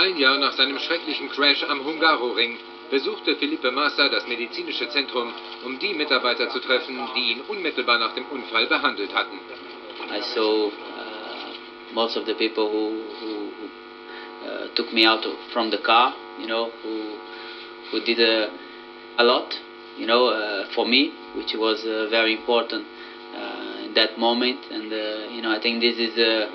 Ein Jahr nach seinem schrecklichen Crash am Hungaroring besuchte Felipe Massa das medizinische Zentrum, um die Mitarbeiter zu treffen, die ihn unmittelbar nach dem Unfall behandelt hatten. I saw most of the people who took me out from the car, who did a lot, for me, which was very important in that moment. And I think this is the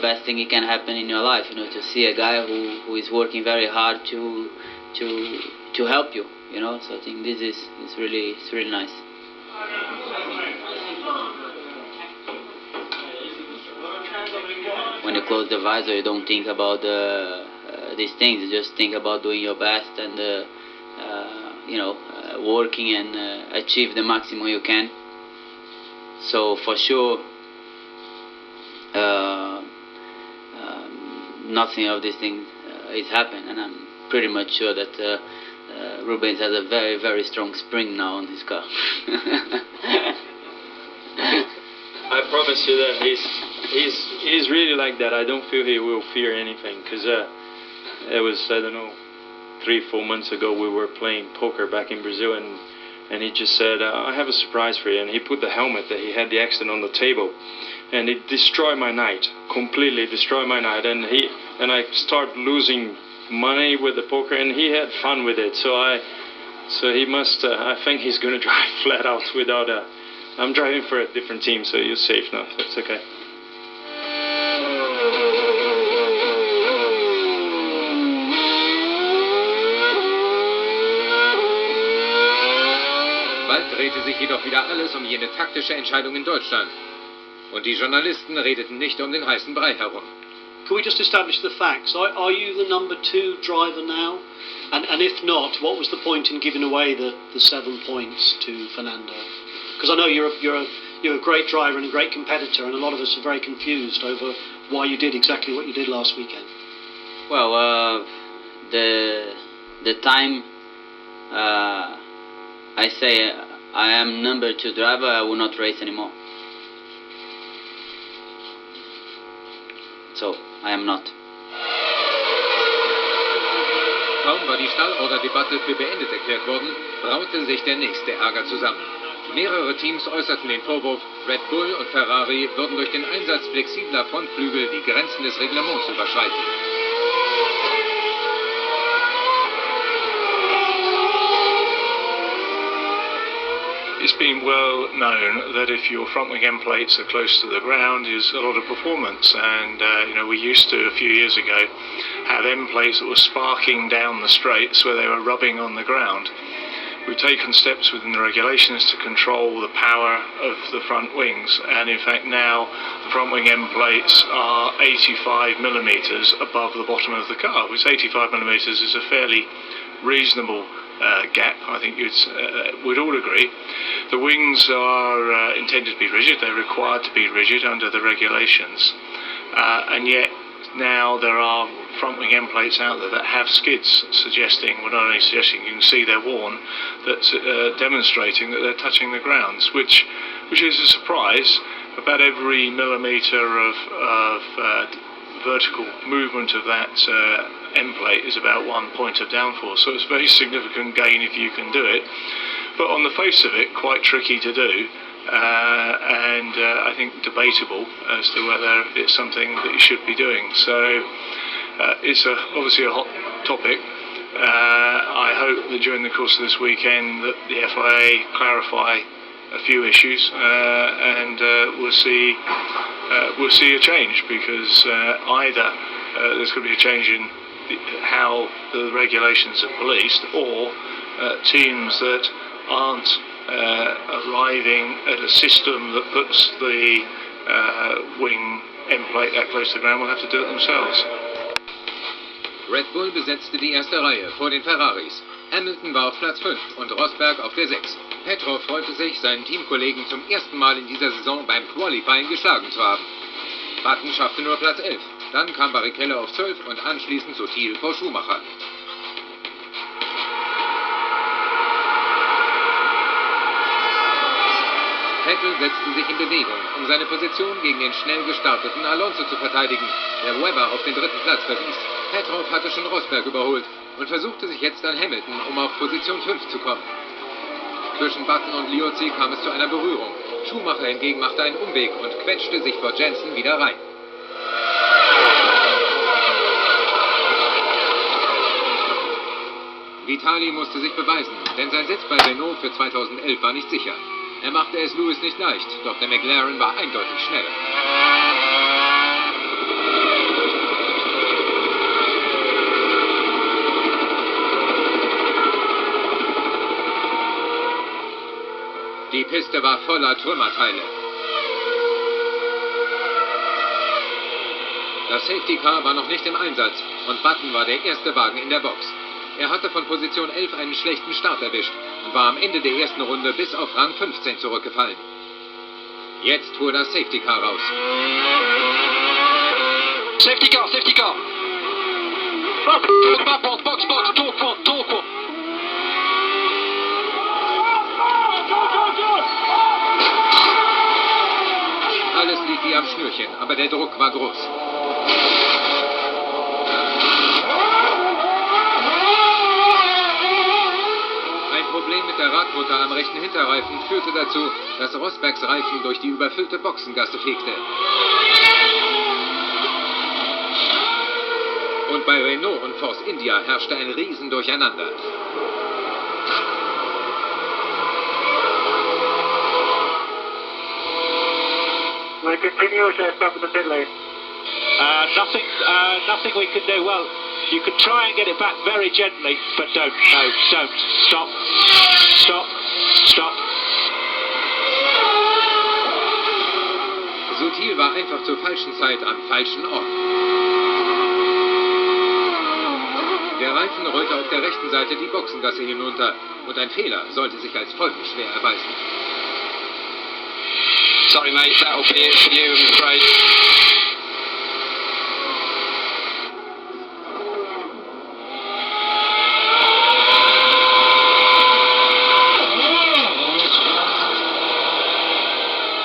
best thing that can happen in your life, to see a guy who is working very hard to help you, So I think this is really nice. When you close the visor, you don't think about these things. You just think about doing your best and working and achieve the maximum you can. So for sure, nothing of these things is happening, and I'm pretty much sure that Rubens has a very, very strong spring now on his car. I promise you that he's really like that. I don't feel he will fear anything, because it was, I don't know, 3-4 months ago we were playing poker back in Brazil, and he just said, I have a surprise for you, and he put the helmet that he had the accident on the table, and it destroyed my night, completely destroyed my night, and I started losing money with the poker, and he had fun with it, so he must, I think he's going to drive flat out without I'm driving for a different team, so you're safe now, so it's okay. Bald drehte sich jedoch wieder alles um jene taktische Entscheidung in Deutschland. Und die Journalisten redeten nicht um den heißen Brei herum. Can we just establish the facts? Are you the number 2 driver now? And if not, what was the point in giving away the 7 points to Fernando? Because I know you're a great driver and a great competitor, and a lot of us are very confused over why you did exactly what you did last weekend. Well, the time I say I am number 2 driver, I will not race anymore. So I am not. Kaum war die Stallorderdebatte für beendet erklärt worden, braute sich der nächste Ärger zusammen. Mehrere Teams äußerten den Vorwurf, Red Bull und Ferrari würden durch den Einsatz flexibler Frontflügel die Grenzen des Reglements überschreiten. It's been well known that if your front wing end plates are close to the ground is a lot of performance, and we used to a few years ago have end plates that were sparking down the straights where they were rubbing on the ground. We've taken steps within the regulations to control the power of the front wings, and in fact now the front wing end plates are 85 millimetres above the bottom of the car, which 85 millimetres is a fairly reasonable gap. I think we'd all agree. The wings are intended to be rigid, they're required to be rigid under the regulations, and yet now there are front wing end plates out there that have skids suggesting, well, not only suggesting, you can see they're worn, that's demonstrating that they're touching the grounds, which is a surprise. About every millimetre of vertical movement of that end plate is about 1 point of downforce, so it's a very significant gain if you can do it, but on the face of it quite tricky to do, and I think debatable as to whether it's something that you should be doing. So it's obviously a hot topic. I hope that during the course of this weekend that the FIA clarify a few issues, and we'll see a change, because either there's going to be a change in how the regulations are policed, or teams that aren't arriving at a system that puts the wing end plate that close to the ground will have to do it themselves. Red Bull besetzte die erste Reihe vor den Ferraris. Hamilton war auf Platz 5 und Rosberg auf der 6. Petrov freute sich, seinen Teamkollegen zum ersten Mal in dieser Saison beim Qualifying geschlagen zu haben. Button schaffte nur Platz 11. Dann kam Barrichello auf 12 und anschließend so Thiel vor Schumacher. Vettel setzte sich in Bewegung, um seine Position gegen den schnell gestarteten Alonso zu verteidigen, der Webber auf den dritten Platz verwies. Petrov hatte schon Rosberg überholt und versuchte sich jetzt an Hamilton, um auf Position 5 zu kommen. Zwischen Button und Liuzzi kam es zu einer Berührung. Schumacher hingegen machte einen Umweg und quetschte sich vor Jensen wieder rein. Vitali musste sich beweisen, denn sein Sitz bei Renault für 2011 war nicht sicher. Er machte es Lewis nicht leicht, doch der McLaren war eindeutig schneller. Die Piste war voller Trümmerteile. Das Safety Car war noch nicht im Einsatz und Button war der erste Wagen in der Box. Er hatte von Position 11 einen schlechten Start erwischt und war am Ende der ersten Runde bis auf Rang 15 zurückgefallen. Jetzt fuhr das Safety Car raus. Safety car, safety car. Box, talk one. Alles lief wie am Schnürchen, aber der Druck war groß. Ein Problem mit der Radmutter am rechten Hinterreifen führte dazu, dass Rosbergs Reifen durch die überfüllte Boxengasse fegte. Und bei Renault und Force India herrschte ein Riesendurcheinander. We continue to stop in the pit lane. Nothing we can do. Well, you can try and get it back very gently, but don't. No, don't. Stop. Sutil war einfach zur falschen Zeit am falschen Ort. Der Reifen rollte auf der rechten Seite die Boxengasse hinunter und ein Fehler sollte sich als folgenschwer erweisen. Sorry, mate. That'll be it for you, I'm afraid.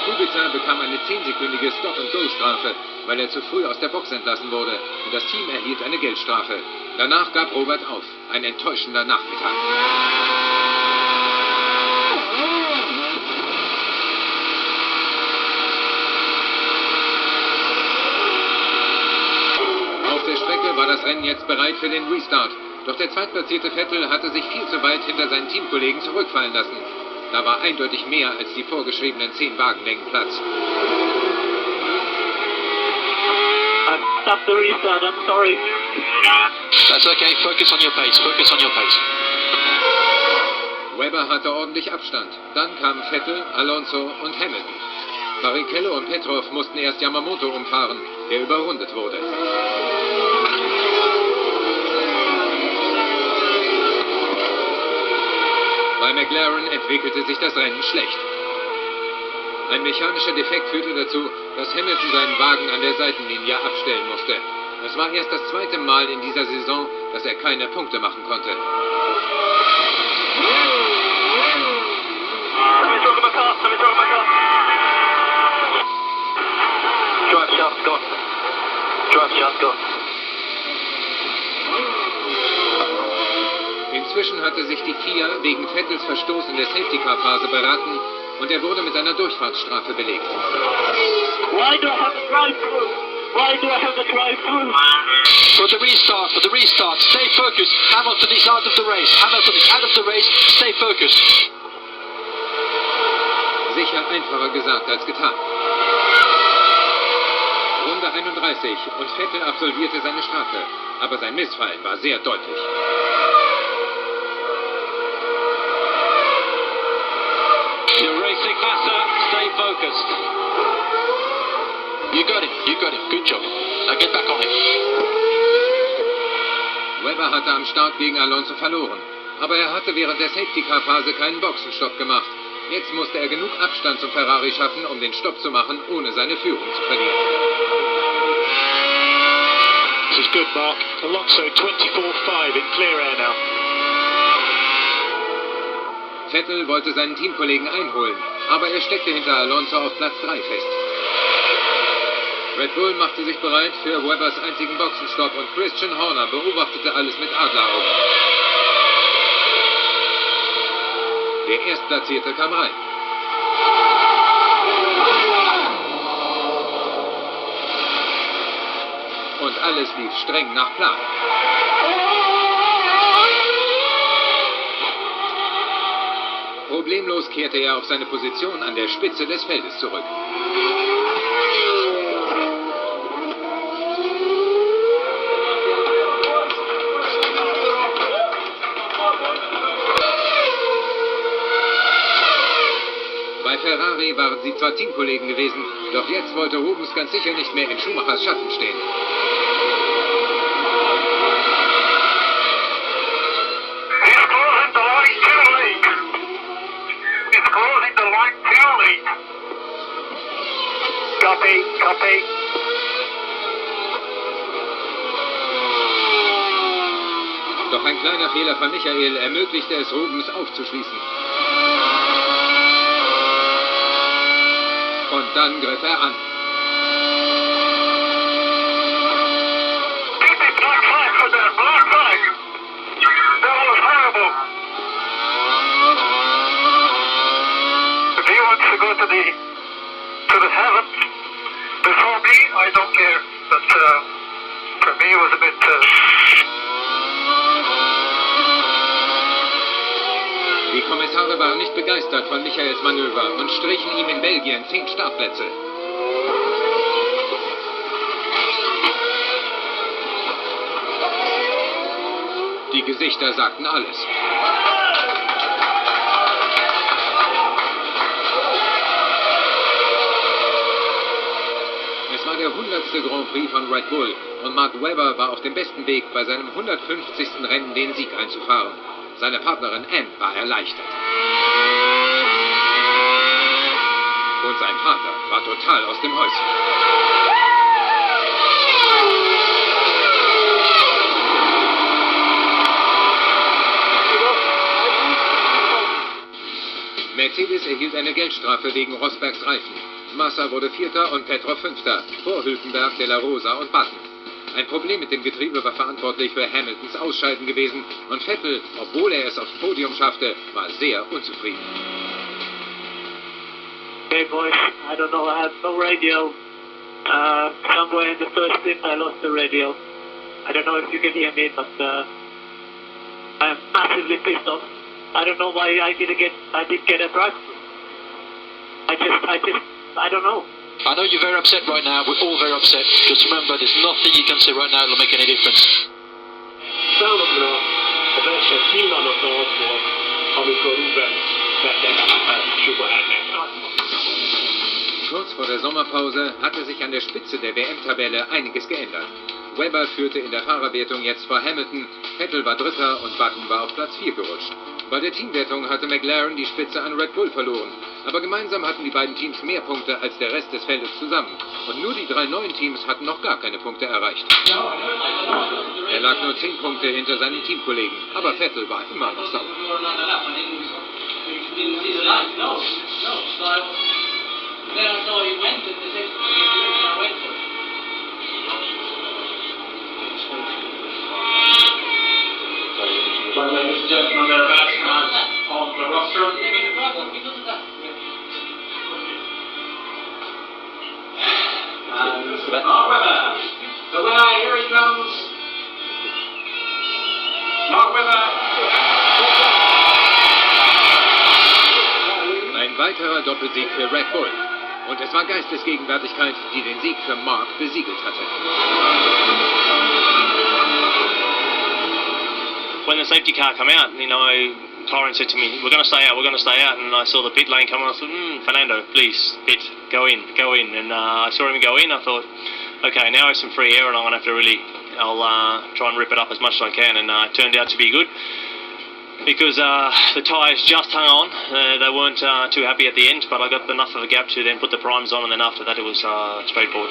Kubica bekam eine 10-sekündige Stop-and-Go-Strafe, weil er zu früh aus der Box entlassen wurde, und das Team erhielt eine Geldstrafe. Danach gab Robert auf. Ein enttäuschender Nachmittag. Auf der Strecke war das Rennen jetzt bereit für den Restart. Doch der zweitplatzierte Vettel hatte sich viel zu weit hinter seinen Teamkollegen zurückfallen lassen. Da war eindeutig mehr als die vorgeschriebenen 10 Wagenlängen Platz. Stop the restart, I'm sorry. That's okay. Focus on your pace. Webber hatte ordentlich Abstand. Dann kamen Vettel, Alonso und Hamilton. Barrichello und Petrov mussten erst Yamamoto umfahren, der überrundet wurde. Bei McLaren entwickelte sich das Rennen schlecht. Ein mechanischer Defekt führte dazu, dass Hamilton seinen Wagen an der Seitenlinie abstellen musste. Es war erst das zweite Mal in dieser Saison, dass er keine Punkte machen konnte. Inzwischen hatte sich die FIA wegen Vettels Verstoß in der Safety-Car-Phase beraten und er wurde mit einer Durchfahrtsstrafe belegt. Why do I have to drive through? For the restart, stay focused. Hamilton is out of the race. Stay focused. Sicher einfacher gesagt als getan. Runde 31 und Vettel absolvierte seine Strafe, aber sein Missfallen war sehr deutlich. You're racing Massa. Stay focused. You got him. Good job. Now get back on him. Webber hatte am Start gegen Alonso verloren, aber er hatte während der Safety-Car-Phase keinen Boxenstopp gemacht. Jetzt musste er genug Abstand zum Ferrari schaffen, um den Stopp zu machen, ohne seine Führung zu verlieren. This is good, Mark. Alonso 24.5 in clear air now. Vettel wollte seinen Teamkollegen einholen, aber er steckte hinter Alonso auf Platz 3 fest. Red Bull machte sich bereit für Webbers einzigen Boxenstopp und Christian Horner beobachtete alles mit Adleraugen. Der Erstplatzierte kam rein. Und alles lief streng nach Plan. Problemlos kehrte er auf seine Position an der Spitze des Feldes zurück. Bei Ferrari waren sie zwar Teamkollegen gewesen, doch jetzt wollte Rubens ganz sicher nicht mehr in Schumachers Schatten stehen. Copy. Doch ein kleiner Fehler von Michael ermöglichte es Rubens aufzuschließen. Und dann griff er an. I don't care, but for me it was a bit... Die Kommissare waren nicht begeistert von Michaels Manöver und strichen ihm in Belgien 10 Startplätze. Die Gesichter sagten alles. Es war der 100. Grand Prix von Red Bull und Mark Webber war auf dem besten Weg, bei seinem 150. Rennen den Sieg einzufahren. Seine Partnerin Anne war erleichtert. Und sein Vater war total aus dem Häuschen. Mercedes erhielt eine Geldstrafe wegen Rosbergs Reifen. Massa wurde Vierter und Petrov Fünfter, vor Hülkenberg, De La Rosa und Button. Ein Problem mit dem Getriebe war verantwortlich für Hamiltons Ausscheiden gewesen und Vettel, obwohl er es aufs Podium schaffte, war sehr unzufrieden. Okay, boys, I don't know, I had no radio. Somewhere in the first stint I lost the radio. I don't know if you can hear me, but I am massively pissed off. I don't know why I didn't get a drive. I don't know. I know you're very upset right now. We're all very upset. Just remember, there's nothing you can say right now that'll make any difference. Számomra a verseny pillanata az volt, amikor Ruben Vettel sugarálták. Kurz vor der Sommerpause hatte sich an der Spitze der WM-Tabelle einiges geändert. Webber führte in der Fahrerwertung jetzt vor Hamilton, Vettel war Dritter und Button war auf Platz 4 gerutscht. Bei der Teamwertung hatte McLaren die Spitze an Red Bull verloren. Aber gemeinsam hatten die beiden Teams mehr Punkte als der Rest des Feldes zusammen. Und nur die 3 neuen Teams hatten noch gar keine Punkte erreicht. Er lag nur 10 Punkte hinter seinen Teamkollegen, aber Vettel war immer noch sauer. Ladies and gentlemen, they're about to come on the rostrum. And Mark Webber, the winner, here he comes. Mark Webber. Ein weiterer Doppelsieg für Red Bull. Und es war Geistesgegenwärtigkeit, die den Sieg für Mark besiegelt hatte. When the safety car came out, Tyron said to me, we're going to stay out, and I saw the pit lane come on, I said, Fernando, please, pit, go in, and I saw him go in, I thought, okay, now I have some free air, and I'm going to have to I'll try and rip it up as much as I can, and it turned out to be good, because the tyres just hung on, they weren't too happy at the end, but I got enough of a gap to then put the primes on, and then after that it was straightforward.